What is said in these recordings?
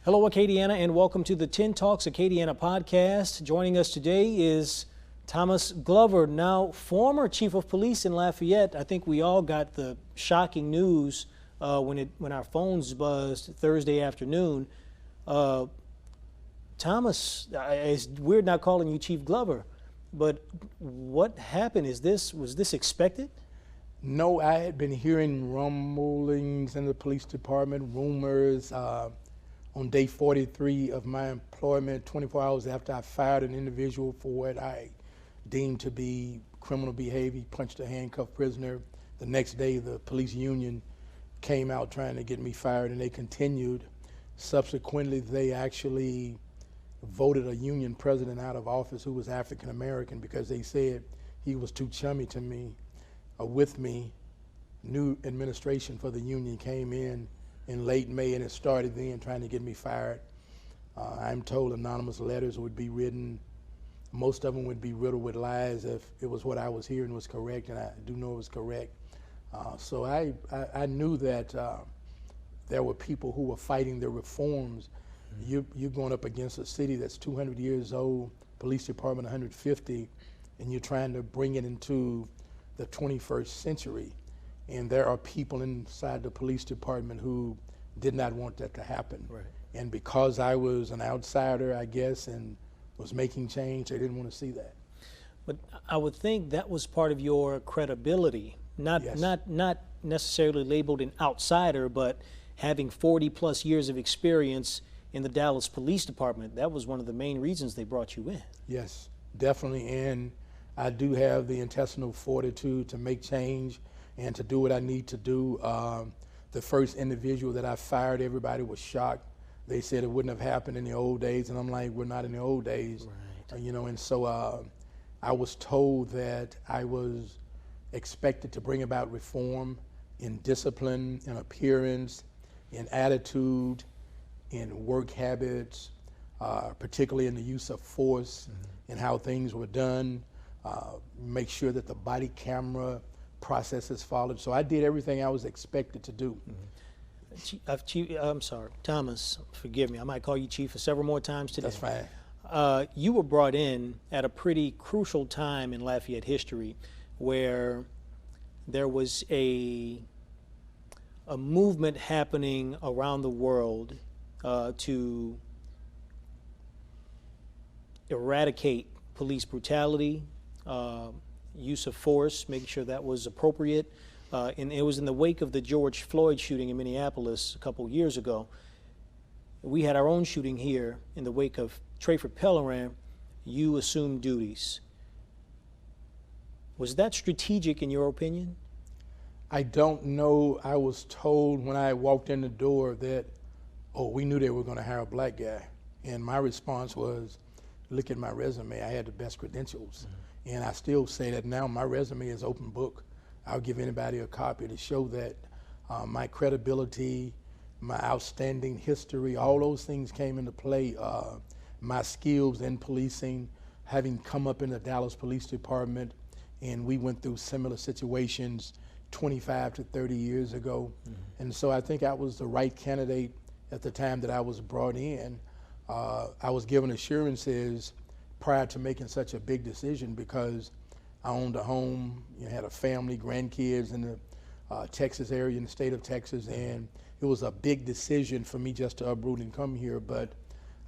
Hello, Acadiana, and welcome to the 10 Talks Acadiana podcast. Joining us today is Thomas Glover, now former chief of police in Lafayette. I think we all got the shocking news when our phones buzzed Thursday afternoon. Thomas, it's weird not calling you Chief Glover, but what happened? Was this expected? No, I had been hearing rumblings in the police department, rumors. On day 43 of my employment, 24 hours after I fired an individual for what I deemed to be criminal behavior, punched a handcuffed prisoner. The next day, the police union came out trying to get me fired, and they continued. Subsequently, they actually voted a union president out of office who was African American because they said he was too chummy to me, with me. New administration for the union came in late May, and it started then trying to get me fired. I'm told anonymous letters would be written. Most of them would be riddled with lies if it was what I was hearing was correct, and I do know it was correct. So I knew that there were people who were fighting the reforms. You're going up against a city that's 200 years old, police department 150, and you're trying to bring it into the 21st century. And there are people inside the police department who did not want that to happen. Right. And because I was an outsider, I guess, and was making change, they didn't want to see that. But I would think that was part of your credibility, not necessarily labeled an outsider, but having 40 plus years of experience in the Dallas Police Department. That was one of the main reasons they brought you in. Yes, definitely. And I do have the intestinal fortitude to make change and to do what I need to do. The first individual that I fired, everybody was shocked. They said it wouldn't have happened in the old days, and I'm like, we're not in the old days. Right. And so I was told that I was expected to bring about reform in discipline, in appearance, in attitude, in work habits, particularly in the use of force and how things were done, make sure that the body camera processes followed. So I did everything I was expected to do. I'm sorry, Thomas, forgive me. I might call you Chief for several more times today. That's fine. You were brought in at a pretty crucial time in Lafayette history where there was a movement happening around the world to eradicate police brutality, use of force, making sure that was appropriate. And it was in the wake of the George Floyd shooting in Minneapolis a couple years ago. We had our own shooting here in the wake of Trayford Pellerin. You assumed duties. Was that strategic in your opinion? I don't know. I was told when I walked in the door that, we knew they were going to hire a black guy. And my response was, look at my resume. I had the best credentials. And I still say that now. My resume is open book. I'll give anybody a copy to show that my credibility, my outstanding history, all those things came into play. My skills in policing, having come up in the Dallas Police Department, and we went through similar situations 25 to 30 years ago. And so I think I was the right candidate at the time that I was brought in. I was given assurances prior to making such a big decision because I owned a home, had a family, grandkids in the Texas area, in the state of Texas, and it was a big decision for me just to uproot and come here, but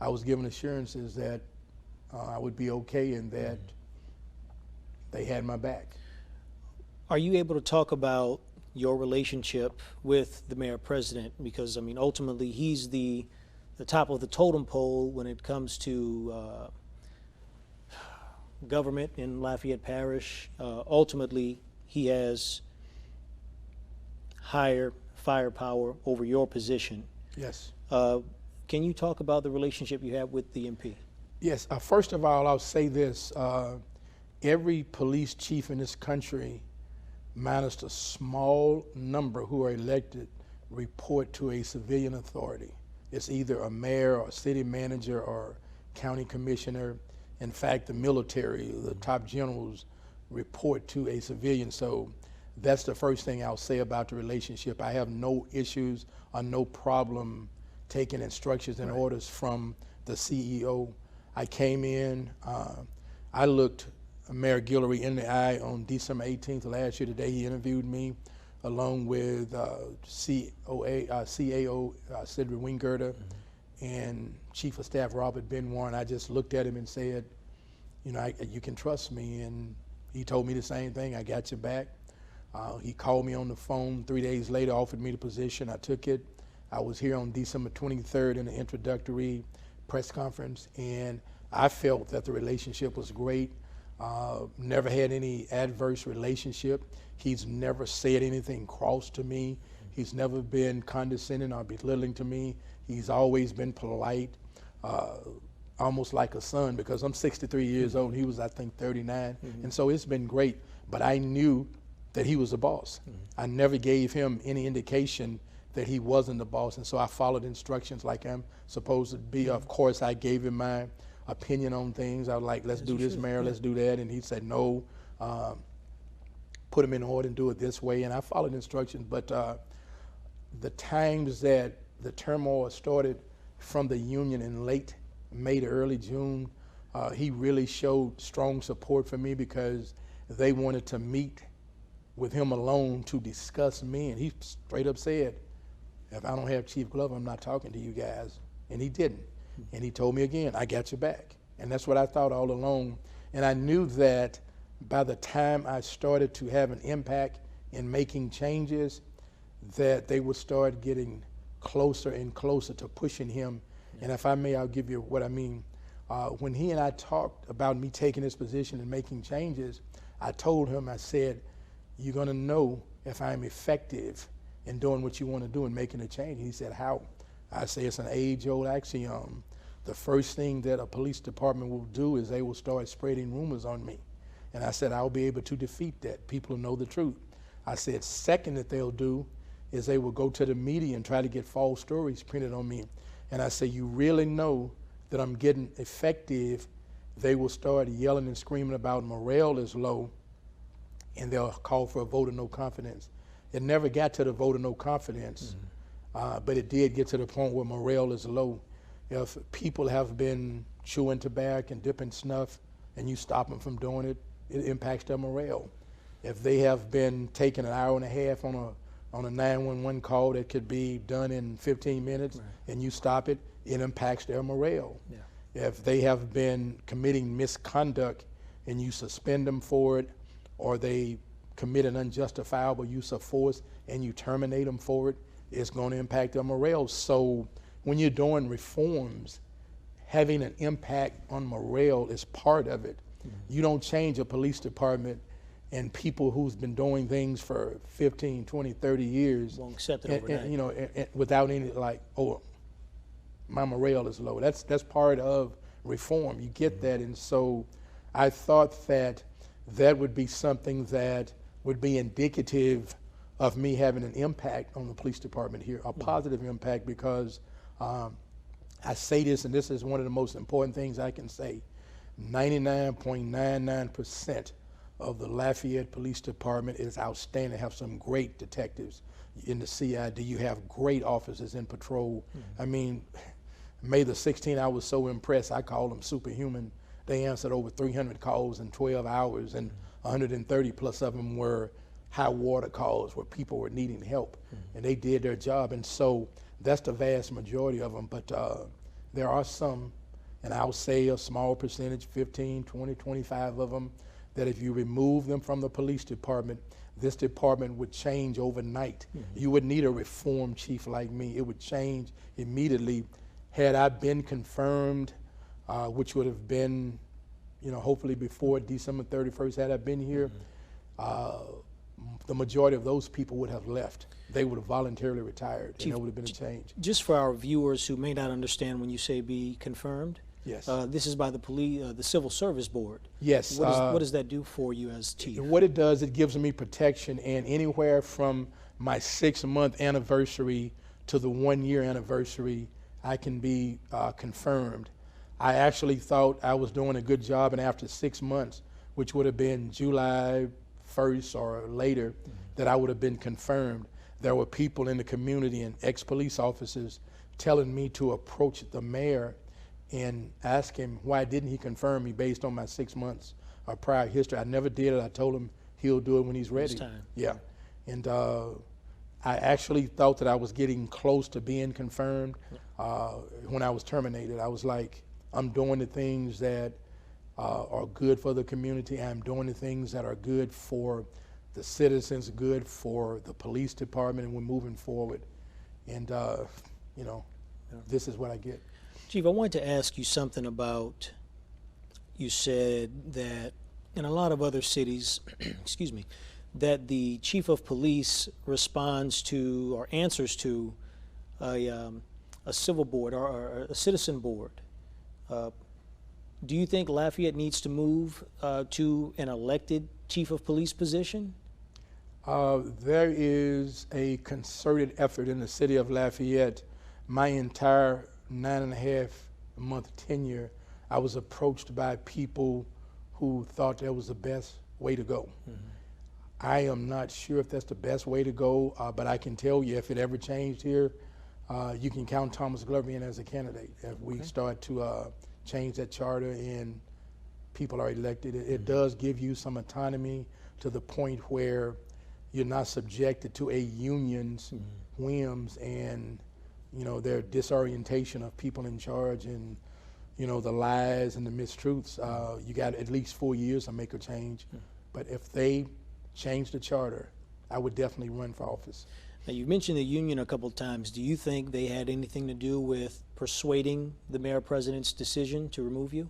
I was given assurances that I would be okay and that they had my back. Are you able to talk about your relationship with the mayor president? Because, I mean, ultimately he's the top of the totem pole when it comes to government in Lafayette Parish. Ultimately, he has higher firepower over your position. Yes. Can you talk about the relationship you have with the MP? Yes. First of all, I'll say this. Every police chief in this country, minus a small number who are elected, report to a civilian authority. It's either a mayor or a city manager or county commissioner. In fact, the military, the top generals, report to a civilian. So that's the first thing I'll say about the relationship. I have no issues or no problem taking instructions and orders from the CEO. I came in, I looked Mayor Guillory in the eye on December 18th of last year. The day he interviewed me, along with CAO Cedric Winggerter and Chief of Staff Robert Benoit. And I just looked at him and said, you know, you can trust me. And he told me the same thing. I got your back. He called me on the phone 3 days later, offered me the position. I took it. I was here on December 23rd in the introductory press conference, and I felt that the relationship was great. Never had any adverse relationship. He's never said anything cross to me. He's never been condescending or belittling to me. He's always been polite, almost like a son, because I'm 63 years old and he was, I think, 39. And so it's been great, but I knew that he was the boss. I never gave him any indication that he wasn't the boss, and so I followed instructions like I'm supposed to be. Of course, I gave him my opinion on things. I was like, let's do this, Mayor, let's do that, and he said, no, put him in order and do it this way, and I followed instructions. But the times that the turmoil started from the union in late May to early June, he really showed strong support for me because they wanted to meet with him alone to discuss me, and he straight up said, if I don't have Chief Glover, I'm not talking to you guys. And he didn't. And he told me again, I got your back. And that's what I thought all along. And I knew that by the time I started to have an impact in making changes, that they would start getting closer and closer to pushing him. And if I may, I'll give you what I mean. When he and I talked about me taking this position and making changes, I told him, I said, you're gonna know if I'm effective in doing what you want to do and making a change. And he said, how? I say it's an age-old axiom. The first thing that a police department will do is they will start spreading rumors on me. And I said, I'll be able to defeat that. People will know the truth. I said, second that they'll do is they will go to the media and try to get false stories printed on me. And I say, you really know that I'm getting effective, they will start yelling and screaming about morale is low, and they'll call for a vote of no confidence. It never got to the vote of no confidence, but it did get to the point where morale is low. If people have been chewing tobacco and dipping snuff and you stop them from doing it, it impacts their morale. If they have been taking an hour and a half on a 911 call that could be done in 15 minutes and you stop it, it impacts their morale. If they have been committing misconduct and you suspend them for it, or they commit an unjustifiable use of force and you terminate them for it, it's going to impact their morale. So when you're doing reforms, having an impact on morale is part of it. You don't change a police department and people who's been doing things for 15, 20, 30 years Won't accept it overnight. and, you know, and without any like, oh, my morale is low. That's part of reform. You get that. And so I thought that that would be something that would be indicative of me having an impact on the police department here, a positive impact, because I say this, and this is one of the most important things I can say, 99.99% of the Lafayette Police Department is outstanding. Have some great detectives in the CID. You have great officers in patrol. I mean, May the 16th, I was so impressed, I called them superhuman. They answered over 300 calls in 12 hours, and 130 plus of them were high water calls where people were needing help, and they did their job. And so that's the vast majority of them, but there are some, and I'll say a small percentage, 15, 20, 25 of them, that if you remove them from the police department, this department would change overnight. You would need a reform chief like me. It would change immediately. Had I been confirmed, which would have been, you know, hopefully before December 31st, had I been here, the majority of those people would have left. They would have voluntarily retired, and there would have been a change. Just for our viewers who may not understand when you say be confirmed, Yes. This is by the the Civil Service Board. Yes. What does that do for you as chief? What it does, it gives me protection, and anywhere from my 6-month anniversary to the 1-year anniversary, I can be confirmed. I actually thought I was doing a good job, and after 6 months, which would have been July 1st or later, that I would have been confirmed. there were people in the community and ex-police officers telling me to approach the mayor and ask him why didn't he confirm me based on my 6 months of prior history. I never did it. I told him he'll do it when he's ready. It's time. Yeah. And I actually thought that I was getting close to being confirmed when I was terminated. I was like, I'm doing the things that are good for the community. I'm doing the things that are good for the citizens, good for the police department, and we're moving forward. And, you know, this is what I get. Chief, I wanted to ask you something about, you said that in a lot of other cities, excuse me, that the chief of police responds to or answers to a civil board or a citizen board. Do you think Lafayette needs to move to an elected chief of police position? There is a concerted effort in the city of Lafayette. My entire 9.5-month tenure, I was approached by people who thought that was the best way to go. Mm-hmm. I am not sure if that's the best way to go, but I can tell you if it ever changed here, you can count Thomas Glover in as a candidate. If we start to change that charter and people are elected, it does give you some autonomy to the point where you're not subjected to a union's whims and, you know, their disorientation of people in charge and, you know, the lies and the mistruths. You got at least 4 years to make a change. But if they change the charter, I would definitely run for office. Now, you've mentioned the union a couple of times. Do you think they had anything to do with persuading the mayor-president's decision to remove you?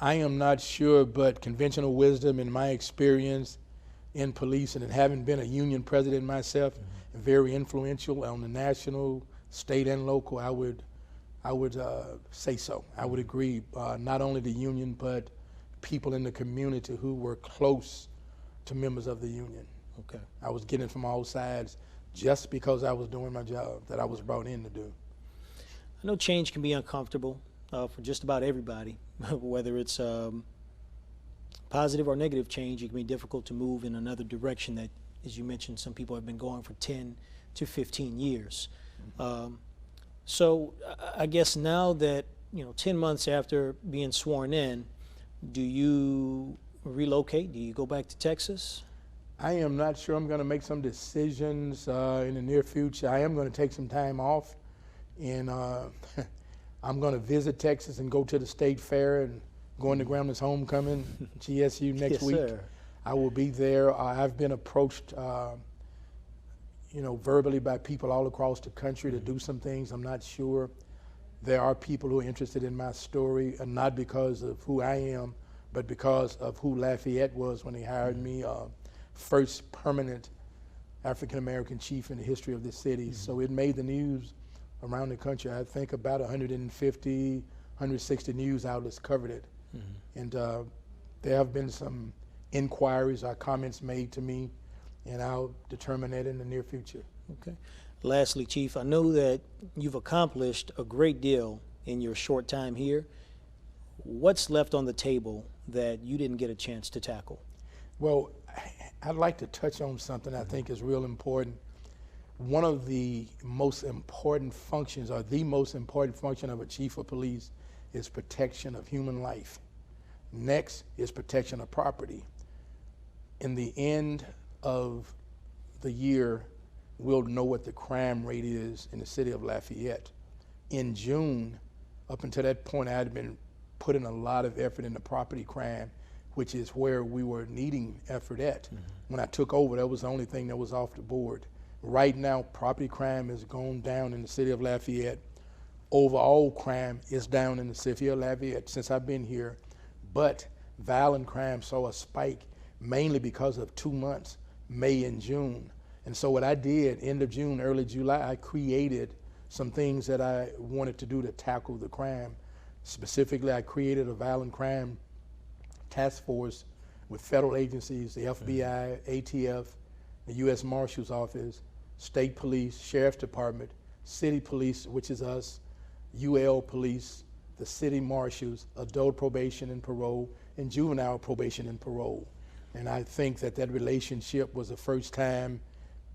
I am not sure, but conventional wisdom in my experience in police, and having been a union president myself, very influential on the national, state, and local, I would say so. I would agree. Not only the union, but people in the community who were close to members of the union. Okay. I was getting from all sides just because I was doing my job that I was brought in to do. I know change can be uncomfortable for just about everybody, whether it's positive or negative change. It can be difficult to move in another direction that, as you mentioned, some people have been going for 10 to 15 years. So I guess now that, 10 months after being sworn in, do you relocate? Do you go back to Texas? I am not sure. I'm going to make some decisions in the near future. I am going to take some time off, and I'm going to visit Texas and go to the state fair and go into Gramblin's homecoming, GSU next week. Sir. I will be there. I've been approached, verbally by people all across the country to do some things. I'm not sure. There are people who are interested in my story, and not because of who I am, but because of who Lafayette was when they hired me, first permanent African-American chief in the history of this city. So it made the news around the country. I think about 150, 160 news outlets covered it. And there have been some inquiries or comments made to me, and I'll determine that in the near future. Okay. Lastly, Chief, I know that you've accomplished a great deal in your short time here. What's left on the table that you didn't get a chance to tackle? Well, I'd like to touch on something I think is real important. One of the most important functions, or the most important function of a chief of police, is protection of human life. Next is protection of property. In the end of the year, we'll know what the crime rate is in the city of Lafayette. In June, up until that point, I had been putting a lot of effort into property crime, which is where we were needing effort at. When I took over, that was the only thing that was off the board. Right now, property crime has gone down in the city of Lafayette. Overall crime is down in the city of Lafayette since I've been here, but violent crime saw a spike mainly because of 2 months, May and June. And so what I did, end of June, early July, I created some things that I wanted to do to tackle the crime. Specifically, I created a violent crime task force with federal agencies, the FBI, ATF, the U.S. Marshal's Office, State Police, Sheriff's Department, City Police, which is us, UL Police, the City Marshals, Adult Probation and Parole, and Juvenile Probation and Parole. And I think that that relationship was the first time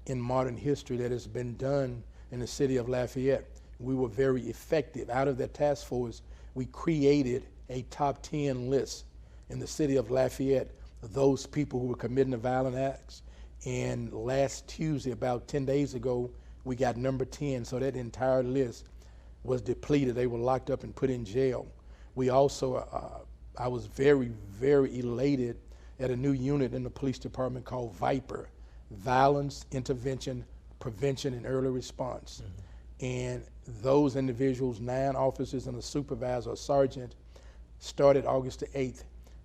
in modern history that has been done in the city of Lafayette. We were very effective. Out of that task force, we created a top 10 list in the city of Lafayette of those people who were committing the violent acts. And last Tuesday, about 10 days ago, we got number 10. So that entire list was depleted. They were locked up and put in jail. We also, I was very, very elated at a new unit in the police department called Viper, Violence, Intervention, Prevention, and Early Response. And those individuals, 9 officers and a supervisor, a sergeant, started August the 8th.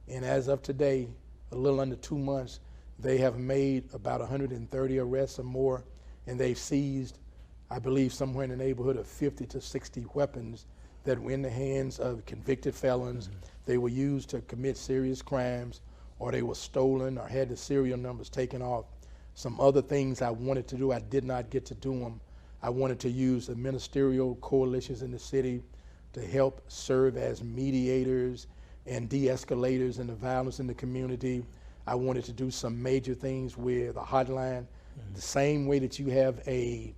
And as of today, a little under 2 months, they have made about 130 arrests or more, and they've seized, I believe, somewhere in the neighborhood of 50 to 60 weapons that were in the hands of convicted felons. They were used to commit serious crimes, or they were stolen or had the serial numbers taken off. Some other things I wanted to do, I did not get to do them. I wanted to use the ministerial coalitions in the city to help serve as mediators and de-escalators in the violence in the community. I wanted to do some major things with a hotline, the same way that you have a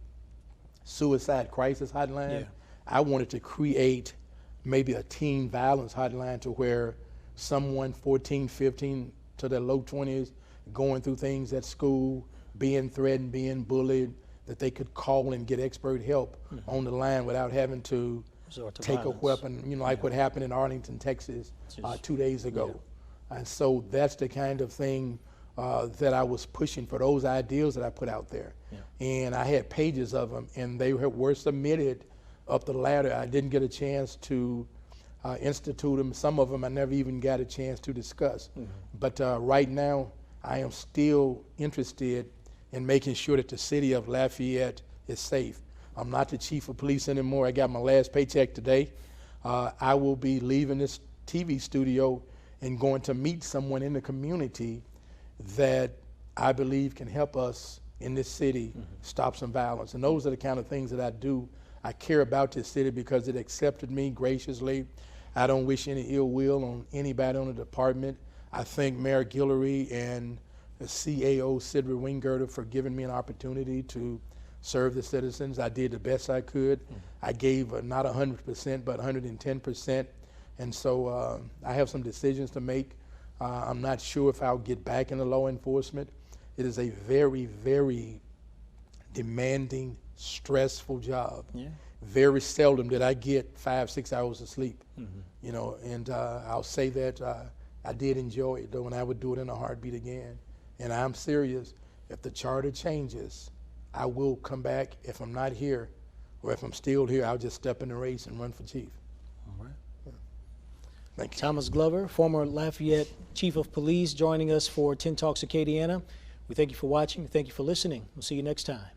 suicide crisis hotline. I wanted to create maybe a teen violence hotline to where someone 14, 15 to their low 20s, going through things at school, being threatened, being bullied, that they could call and get expert help on the line without having to take a weapon, you know, like what happened in Arlington, Texas 2 days ago. And so that's the kind of thing that I was pushing for, those ideals that I put out there. And I had pages of them, and they were submitted up the ladder. I didn't get a chance to institute them. Some of them I never even got a chance to discuss. But right now, I am still interested in making sure that the city of Lafayette is safe. I'm not the chief of police anymore. I got my last paycheck today. I will be leaving this TV studio and going to meet someone in the community that I believe can help us in this city stop some violence. And those are the kind of things that I do. I care about this city because it accepted me graciously. I don't wish any ill will on anybody on the department. I thank Mayor Guillory and the CAO, Sidra Wingirter, for giving me an opportunity to serve the citizens. I did the best I could. I gave not 100%, but 110%. And so I have some decisions to make. I'm not sure if I'll get back into law enforcement. It is a very, very demanding, stressful job. Very seldom did I get 5-6 hours of sleep. You know, and I'll say that I did enjoy it, though, and I would do it in a heartbeat again. And I'm serious. If the charter changes, I will come back. If I'm not here, or if I'm still here, I'll just step in the race and run for chief. All right. Thank you. Thomas Glover, former Lafayette Chief of Police, joining us for 10 Talks Acadiana. We thank you for watching. Thank you for listening. We'll see you next time.